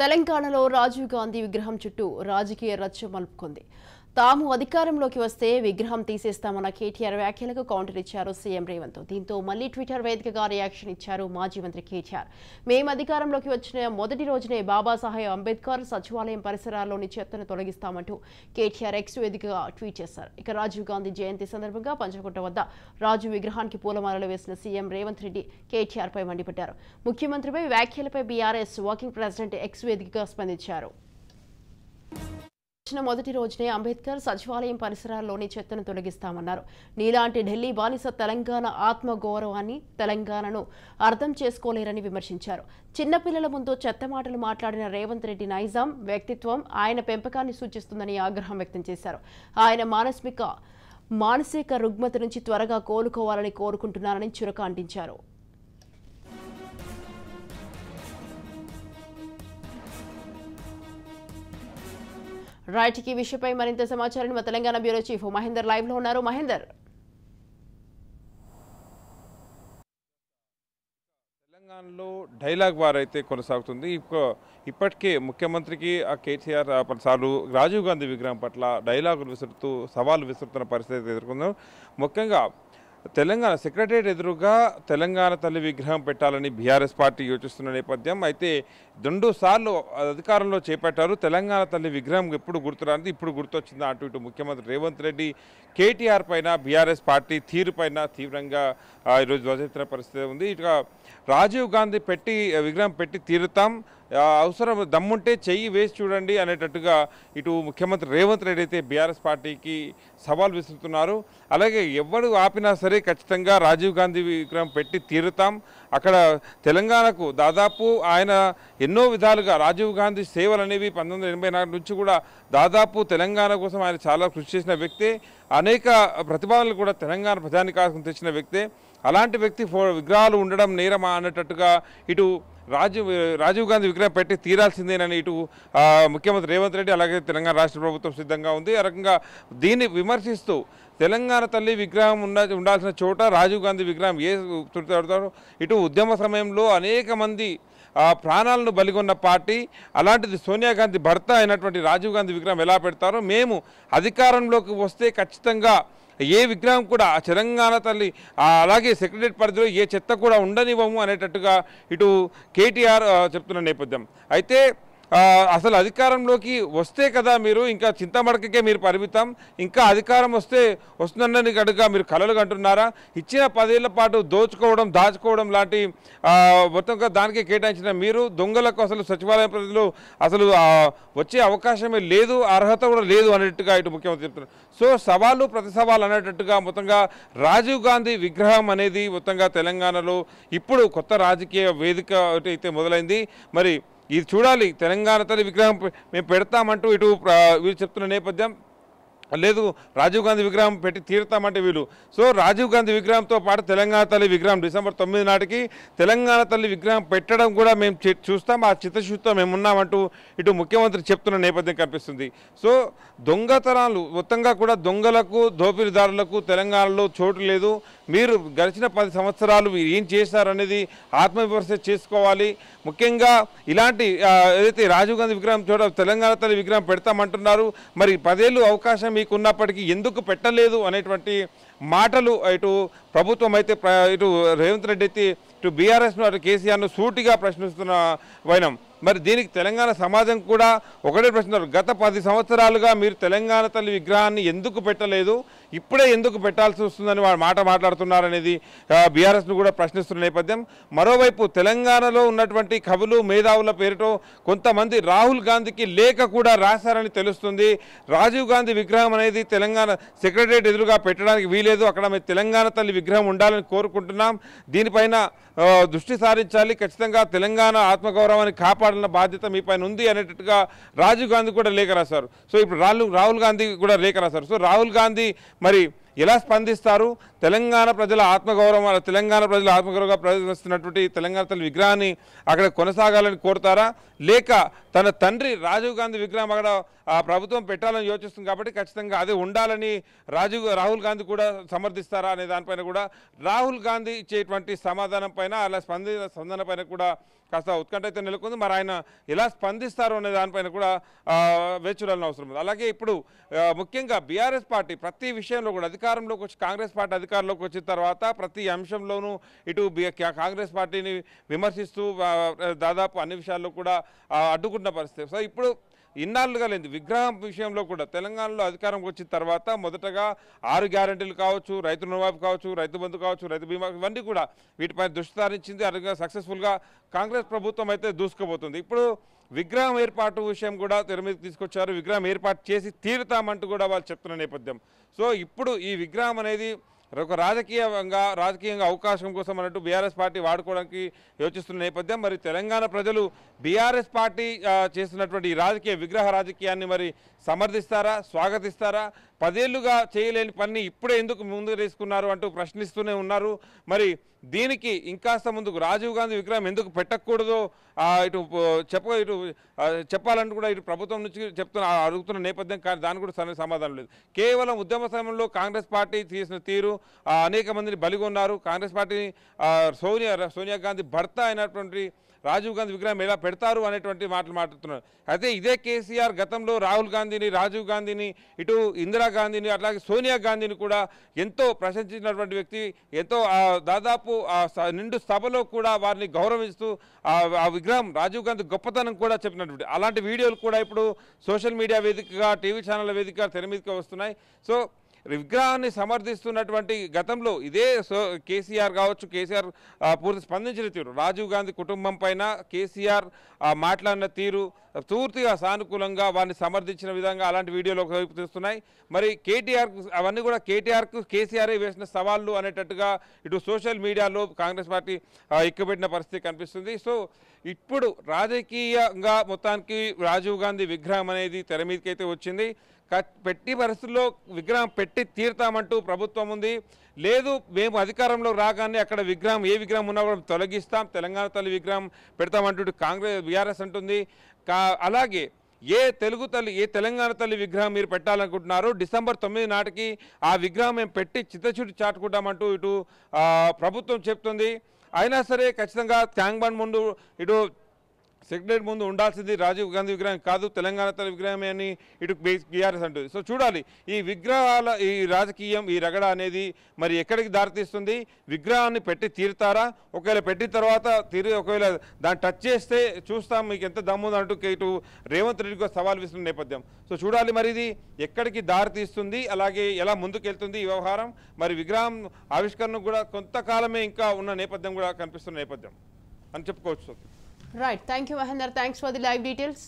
తెలంగాణలో రాజీవ్ గాంధీ విగ్రహం చుట్టూ రాజకీయ రచ్చ మలుపుకుంది. తాము అధికారంలోకి వస్తే విగ్రహం తీసేస్తామన్న కేటీఆర్ వ్యాఖ్యలకు కౌంటర్ ఇచ్చారు సీఎం రేవంత్. దీంతో మళ్లీ ట్విట్టర్ వేదికగా రియాక్షన్ ఇచ్చారు మాజీ మంత్రి కేటీఆర్. మేము అధికారంలోకి వచ్చిన మొదటి రోజునే బాబాసాహెబ్ అంబేద్కర్ సచివాలయం పరిసరాల్లోని చెత్తను తొలగిస్తామంటూ కేటీఆర్ ఎక్స్ వేదికగా ట్వీట్ చేశారు. ఇక రాజీవ్ గాంధీ జయంతి సందర్భంగా పంచకుంట వద్ద రాజు విగ్రహానికి పూలమాలలు వేసిన సీఎం రేవంత్ రెడ్డి కేటీఆర్ పై మండిపడ్డారు. ముఖ్యమంత్రిపై వ్యాఖ్యలపై బీఆర్ఎస్ వర్కింగ్ ప్రెసిడెంట్ ఎక్స్ వేదికగా స్పందించారు. మొదటి రోజునే అంబేద్కర్ సచివాలయం పరిసరాల్లోని చెత్తను తొలగిస్తామన్నారు. నీలాంటి ఢిల్లీ బానిస తెలంగాణ ఆత్మగౌరవాన్ని, తెలంగాణను అర్థం చేసుకోలేరని విమర్శించారు. చిన్నపిల్లల ముందు చెత్త మాటలు మాట్లాడిన రేవంత్ రెడ్డి నైజాం, వ్యక్తిత్వం ఆయన పెంపకాన్ని సూచిస్తుందని ఆగ్రహం వ్యక్తం చేశారు. ఆయన మానసిక రుగ్మత నుంచి త్వరగా కోలుకోవాలని కోరుకుంటున్నారని చురక అంటించారు. రైట్, ఈ విషయమై మరింత సమాచారాన్ని మా Telangana bureau chief Mahender live లో ఉన్నారు. మహేందర్, తెలంగాణలో డైలాగ్ వార్ అయితే కొనసాగుతుంది. ఇప్పటికే ముఖ్యమంత్రికి కేసీఆర్ పలుసార్లు రాజీవ్ గాంధీ విగ్రహం పట్ల డైలాగులు విసురుతూ సవాలు విసురుతున్న పరిస్థితి ఎదుర్కొందాం. ముఖ్యంగా తెలంగాణ సెక్రటరియట్ ఎదురుగా తెలంగాణ తల్లి విగ్రహం పెట్టాలని బీఆర్ఎస్ పార్టీ యోచిస్తున్న నేపథ్యం. అయితే 2 సార్లు అధికారంలో చేపట్టారు. తెలంగాణ తల్లి విగ్రహం ఎప్పుడు గుర్తురాంది, ఇప్పుడు గుర్తొచ్చింది అటు ఇటు ముఖ్యమంత్రి రేవంత్ రెడ్డి కేటీఆర్ పైన బీఆర్ఎస్ పార్టీ తీరు పైన తీవ్రంగా ఈరోజు ధ్వజెత్తిన పరిస్థితి ఉంది. ఇక రాజీవ్ గాంధీ విగ్రహం పెట్టి తీరుతాం, అవసరం దమ్ముంటే చెయ్యి వేసి చూడండి అనేటట్టుగా ఇటు ముఖ్యమంత్రి రేవంత్ రెడ్డి అయితే బీఆర్ఎస్ పార్టీకి సవాల్ విసురుతున్నారు. అలాగే ఎవరు ఆపినా సరే ఖచ్చితంగా రాజీవ్ గాంధీ విగ్రహం పెట్టి తీరుతాం. అక్కడ తెలంగాణకు దాదాపు ఆయన ఎన్నో విధాలుగా రాజీవ్ గాంధీ సేవలు అనేవి 1984 నుంచి కూడా దాదాపు తెలంగాణ కోసం ఆయన చాలా కృషి చేసిన వ్యక్తే. అనేక ప్రతిభావాలు కూడా తెలంగాణ ప్రజానికాసం తెచ్చిన వ్యక్తే. అలాంటి వ్యక్తి విగ్రహాలు ఉండడం నేరమా అన్నట్టుగా ఇటు రాజీవ్ గాంధీ విగ్రహం పెట్టి తీరాల్సిందేనని ఇటు ముఖ్యమంత్రి రేవంత్ రెడ్డి అలాగే తెలంగాణ రాష్ట్ర ప్రభుత్వం సిద్ధంగా ఉంది. ఆ రకంగా దీన్ని విమర్శిస్తూ తెలంగాణ తల్లి విగ్రహం ఉండాల్సిన చోట రాజీవ్ గాంధీ విగ్రహం ఇటు ఉద్యమ సమయంలో అనేక మంది ప్రాణాలను బలిగొన్న పార్టీ, అలాంటిది సోనియా గాంధీ భర్త అయినటువంటి రాజీవ్ గాంధీ విగ్రహం ఎలా పెడతారో, మేము అధికారంలోకి వస్తే ఖచ్చితంగా ఏ విగ్రహం కూడా తెలంగాణ తల్లి అలాగే సెక్రటరియట్ పరిధిలో ఏ చెత్త కూడా ఉండనివ్వము అనేటట్టుగా ఇటు కేటీఆర్ చెప్తున్న నేపథ్యం. అయితే అసలు అధికారంలోకి వస్తే కదా మీరు ఇంకా చింతమడకకే మీరు పరిమితం, ఇంకా అధికారం వస్తుందని గడుగా మీరు కలలు కంటున్నారా? ఇచ్చిన 10 ఏళ్ల పాటు దాచుకోవడం లాంటి మొత్తంగా దానికే కేటాయించిన మీరు దొంగలకు అసలు సచివాలయం పరిధిలో అసలు వచ్చే అవకాశమే లేదు, అర్హత కూడా లేదు అనేట్టుగా ఇటు ముఖ్యమంత్రి చెప్తున్నారు. సో సవాలు ప్రతి సవాలు అనేటట్టుగా మొత్తంగా రాజీవ్ గాంధీ విగ్రహం అనేది మొత్తంగా తెలంగాణలో ఇప్పుడు కొత్త రాజకీయ వేదిక అయితే మొదలైంది. మరి ఇది చూడాలి, తెలంగాణ తల్లి విగ్రహం మేము పెడతామంటూ ఇటు వీళ్ళు చెప్తున్న నేపథ్యం. లేదు, రాజీవ్ గాంధీ విగ్రహం పెట్టి తీరుతామంటే వీళ్ళు. సో రాజీవ్ గాంధీ విగ్రహంతో పాటు తెలంగాణ తల్లి విగ్రహం డిసెంబర్ 9 నాటికి తెలంగాణ తల్లి విగ్రహం పెట్టడం కూడా మేము చూస్తాం, ఆ చిత్తశుద్ధితో మేము ఉన్నామంటూ ఇటు ముఖ్యమంత్రి చెప్తున్న నేపథ్యం కనిపిస్తుంది. సో దొంగతనాలు మొత్తంగా కూడా దొంగలకు, దోపిడీదారులకు తెలంగాణలో చోటు లేదు. మీరు గడిచిన 10 సంవత్సరాలు ఏం చేశారనేది ఆత్మవిమర్శ చేసుకోవాలి. ముఖ్యంగా ఇలాంటి ఏదైతే రాజీవ్ గాంధీ విగ్రహం చోట తెలంగాణ తల్లి విగ్రహం పెడతామంటున్నారు, మరి 10 ఏళ్ళు అవకాశం మీకు ఉన్నప్పటికీ ఎందుకు పెట్టలేదు అనేటువంటి మాటలు ఇటు ప్రభుత్వం అయితే ఇటు రేవంత్ రెడ్డి అయితే ఇటు బీఆర్ఎస్ను అటు కేసీఆర్ను సూటిగా ప్రశ్నిస్తున్న వైనం. మరి దీనికి తెలంగాణ సమాజం కూడా ఒకటే ప్రశ్నిస్తున్నారు, గత 10 సంవత్సరాలుగా మీరు తెలంగాణ తల్లి విగ్రహాన్ని ఎందుకు పెట్టలేదు, ఇప్పుడే ఎందుకు పెట్టాల్సి వస్తుందని మాట మాట్లాడుతున్నారనేది బీఆర్ఎస్ను కూడా ప్రశ్నిస్తున్న నేపథ్యం. మరోవైపు తెలంగాణలో ఉన్నటువంటి కవులు, మేధావుల పేరుతో కొంతమంది రాహుల్ గాంధీకి లేఖ కూడా రాశారని తెలుస్తుంది. రాజీవ్ గాంధీ విగ్రహం అనేది తెలంగాణ సెక్రటరియట్ ఎదురుగా పెట్టడానికి వీలేదు, అక్కడ మేము తెలంగాణ తల్లి విగ్రహం ఉండాలని కోరుకుంటున్నాం, దీనిపైన దృష్టి సారించాలి, ఖచ్చితంగా తెలంగాణ ఆత్మగౌరవాన్ని కాపాడాలన్న బాధ్యత మీ పైన ఉంది అనేటట్టుగా రాజీవ్ గాంధీ కూడా లేఖ రాశారు. సో ఇప్పుడు రాహుల్ గాంధీ కూడా లేఖ రాశారు. సో రాహుల్ గాంధీ మరి ఎలా స్పందిస్తారు? తెలంగాణ ప్రజల ఆత్మగౌరవంగా ప్రదర్శిస్తున్నటువంటి తెలంగాణ తల్లి విగ్రహాన్ని అక్కడ కొనసాగాలని కోరుతారా, లేక తన తండ్రి రాజీవ్ గాంధీ విగ్రహం అక్కడ ప్రభుత్వం పెట్టాలని యోచిస్తుంది కాబట్టి ఖచ్చితంగా అదే ఉండాలని రాహుల్ గాంధీ కూడా సమర్థిస్తారా అనే దానిపైన కూడా రాహుల్ గాంధీ ఇచ్చేటువంటి సమాధానం పైన అలా స్పందన పైన కూడా కాస్త ఉత్కంఠ అయితే నెలకొంది. మరి ఆయన ఎలా స్పందిస్తారు అనే దానిపైన కూడా వేచి చూడాల్సిన అవసరం ఉంది. అలాగే ఇప్పుడు ముఖ్యంగా బీఆర్ఎస్ పార్టీ ప్రతి విషయంలో కూడా అధికారంలోకి వచ్చి కాంగ్రెస్ పార్టీ అధికారంలోకి వచ్చిన తర్వాత ప్రతి అంశంలోనూ ఇటు కాంగ్రెస్ పార్టీని విమర్శిస్తూ దాదాపు అన్ని విషయాల్లో కూడా అడ్డుకున్న పరిస్థితి. సో ఇప్పుడు ఇన్నాళ్ళుగా లేదు విగ్రహం విషయంలో కూడా తెలంగాణలో అధికారంకి వచ్చిన తర్వాత మొదటగా 6 గ్యారెంటీలు కావచ్చు, రైతు రుణమాఫీ కావచ్చు, రైతు బంధు కావచ్చు, రైతు బీమా ఇవన్నీ కూడా వీటిపై దృష్టి సారించింది. అలాగే సక్సెస్ఫుల్గా కాంగ్రెస్ ప్రభుత్వం అయితే దూసుకుపోతుంది. ఇప్పుడు విగ్రహం ఏర్పాటు విషయం కూడా తెర మీదకి తీసుకొచ్చారు. విగ్రహం ఏర్పాటు చేసి తీరుతామంటూ కూడా వాళ్ళు చెప్తున్న నేపథ్యం. సో ఇప్పుడు ఈ విగ్రహం అనేది ఒక రాజకీయంగా అవకాశం కోసం అన్నట్టు బీఆర్ఎస్ పార్టీ వాడుకోవడానికి యోచిస్తున్న నేపథ్యం. మరి తెలంగాణ ప్రజలు బీఆర్ఎస్ పార్టీ చేస్తున్నటువంటి ఈ విగ్రహ రాజకీయాన్ని మరి సమర్థిస్తారా, స్వాగతిస్తారా? 10 ఏళ్లుగా చేయలేని పని ఇప్పుడే ఎందుకు ముందుకు తీసుకున్నారు అంటూ ప్రశ్నిస్తూనే ఉన్నారు. మరి దీనికి ఇంకాస్త ముందుకు రాజీవ్ గాంధీ విగ్రహం ఎందుకు పెట్టకూడదో చెప్పాలంటూ కూడా ఇటు ప్రభుత్వం నుంచి అడుగుతున్న నేపథ్యం. కానీ దానికి కూడా సమాధానం లేదు. కేవలం ఉద్యమ సమయంలో కాంగ్రెస్ పార్టీ తీసిన తీరు అనేక మందిని బలిగొన్నారు. కాంగ్రెస్ పార్టీని సోనియా గాంధీ భర్త అయినటువంటి రాజీవ్ గాంధీ విగ్రహం ఎలా పెడతారు అనేటువంటి మాటలు మాట్లాడుతున్నారు. అయితే ఇదే కేసీఆర్ గతంలో రాహుల్ గాంధీని, రాజీవ్ గాంధీని, ఇటు ఇందిరాగాంధీని, అట్లాగే సోనియా గాంధీని కూడా ఎంతో ప్రశంసించినటువంటి వ్యక్తి. ఎంతో దాదాపు నిండు సభలో కూడా వారిని గౌరవిస్తూ ఆ విగ్రహం రాజీవ్ గాంధీ గొప్పతనం కూడా చెప్పినటువంటి అలాంటి వీడియోలు కూడా ఇప్పుడు సోషల్ మీడియా వేదికగా, టీవీ ఛానళ్ళ వేదికగా తెర మీదకి వస్తున్నాయి. సో విగ్రహాన్ని సమర్థిస్తున్నటువంటి గతంలో ఇదే కేసీఆర్ కావచ్చు, కేసీఆర్ పూర్తి స్పందించిన తీరు, రాజీవ్ గాంధీ కుటుంబం పైన కేసీఆర్ మాట్లాడిన తీరు పూర్తిగా సానుకూలంగా వారిని సమర్థించిన విధంగా అలాంటి వీడియోలు ఒకవైపు తీస్తున్నాయి. మరి కేటీఆర్ అవన్నీ కూడా కేటీఆర్కు కేసీఆర్ వేసిన సవాళ్ళు అనేటట్టుగా ఇటు సోషల్ మీడియాలో కాంగ్రెస్ పార్టీ ఎక్కుపెట్టిన పరిస్థితి కనిపిస్తుంది. సో ఇప్పుడు రాజకీయంగా మొత్తానికి రాజీవ్ గాంధీ విగ్రహం అనేది తెర మీదకైతే వచ్చింది. పెట్టి పరిస్థితుల్లో విగ్రహం పెట్టి తీరుతామంటూ ప్రభుత్వం ఉంది. లేదు మేము అధికారంలో రాగానే అక్కడ విగ్రహం ఏ విగ్రహం ఉన్నా కూడా తొలగిస్తాం, తెలంగాణ తల్లి విగ్రహం పెడతామంటూ బీఆర్ఎస్ అంటుంది. అలాగే ఏ తెలంగాణ తల్లి విగ్రహం మీరు పెట్టాలనుకుంటున్నారు, December 9 నాటికి ఆ విగ్రహం మేము పెట్టి చిత్తశుద్ధి చాటుకుంటామంటూ ఇటు ప్రభుత్వం చెప్తుంది. అయినా సరే ఖచ్చితంగా ట్యాంక్ బండ్ ముందు ఇటు సెక్రటరీ ముందు ఉండాల్సింది రాజీవ్ గాంధీ విగ్రహం కాదు, తెలంగాణ తల్లి విగ్రహమే అని ఇటు బీఆర్ఎస్ అంటుంది. సో చూడాలి ఈ విగ్రహాల ఈ రాజకీయం, ఈ రగడ అనేది మరి ఎక్కడికి దారితీస్తుంది. విగ్రహాన్ని పెట్టి తీరుతారా? ఒకవేళ పెట్టిన తర్వాత ఒకవేళ దాన్ని టచ్ చేస్తే చూస్తాం మీకు ఎంత దమ్ముంది అంటూ ఇటు రేవంత్ రెడ్డికి సవాల్ విస్తున్న నేపథ్యం. సో చూడాలి మరి ఇది ఎక్కడికి దారితీస్తుంది, అలాగే ఎలా ముందుకెళ్తుంది ఈ వ్యవహారం. మరి విగ్రహం ఆవిష్కరణ కూడా కొంతకాలమే ఇంకా ఉన్న నేపథ్యం కూడా కనిపిస్తున్న నేపథ్యం అని చెప్పుకోవచ్చు. Right. Thank you, Mahendra. Thanks for the live details.